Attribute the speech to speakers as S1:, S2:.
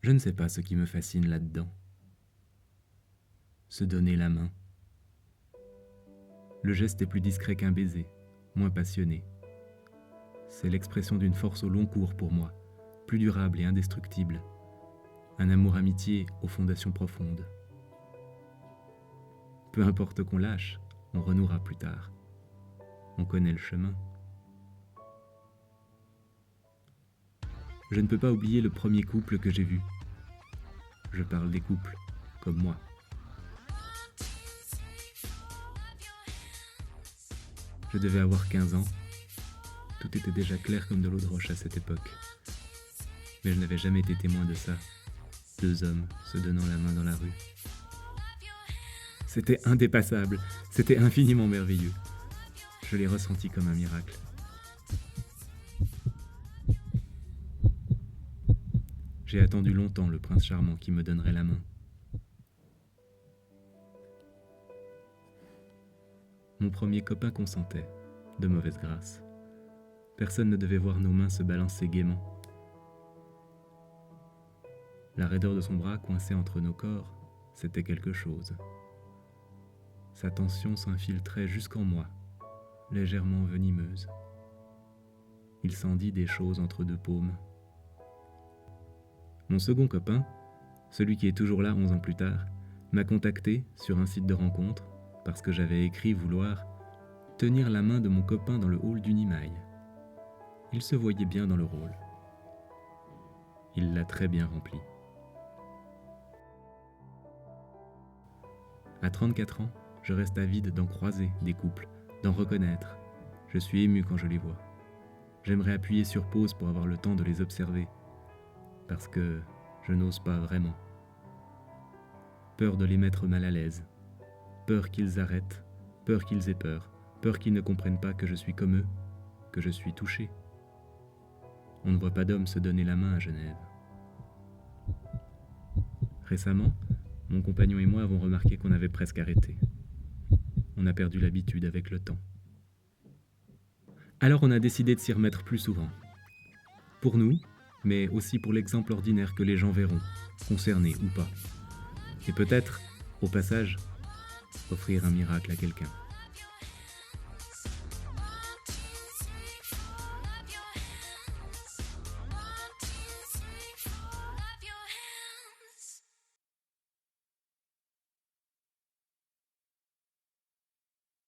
S1: Je ne sais pas ce qui me fascine là-dedans. Se donner la main. Le geste est plus discret qu'un baiser, moins passionné. C'est l'expression d'une force au long cours pour moi, plus durable et indestructible. Un amour-amitié aux fondations profondes. Peu importe qu'on lâche, on renouera plus tard. On connaît le chemin. Je ne peux pas oublier le premier couple que j'ai vu. Je parle des couples, comme moi. Je devais avoir 15 ans. Tout était déjà clair comme de l'eau de roche à cette époque. Mais je n'avais jamais été témoin de ça. 2 hommes se donnant la main dans la rue. C'était indépassable, c'était infiniment merveilleux. Je l'ai ressenti comme un miracle. J'ai attendu longtemps le prince charmant qui me donnerait la main. Mon premier copain consentait, de mauvaise grâce. Personne ne devait voir nos mains se balancer gaiement. La raideur de son bras coincé entre nos corps, c'était quelque chose. Sa tension s'infiltrait jusqu'en moi, légèrement venimeuse. Il s'en dit des choses entre 2 paumes. Mon second copain, celui qui est toujours là 11 ans plus tard, m'a contacté sur un site de rencontre parce que j'avais écrit vouloir tenir la main de mon copain dans le hall d'une imaille. Il se voyait bien dans le rôle. Il l'a très bien rempli. À 34 ans, je reste avide d'en croiser des couples, d'en reconnaître. Je suis ému quand je les vois. J'aimerais appuyer sur pause pour avoir le temps de les observer, parce que je n'ose pas vraiment. Peur de les mettre mal à l'aise, peur qu'ils arrêtent, peur qu'ils aient peur qu'ils ne comprennent pas que je suis comme eux, que je suis touché. On ne voit pas d'hommes se donner la main à Genève. Récemment, mon compagnon et moi avons remarqué qu'on avait presque arrêté. On a perdu l'habitude avec le temps. Alors on a décidé de s'y remettre plus souvent. Pour nous, mais aussi pour l'exemple ordinaire que les gens verront, concernés ou pas. Et peut-être, au passage, offrir un miracle à quelqu'un.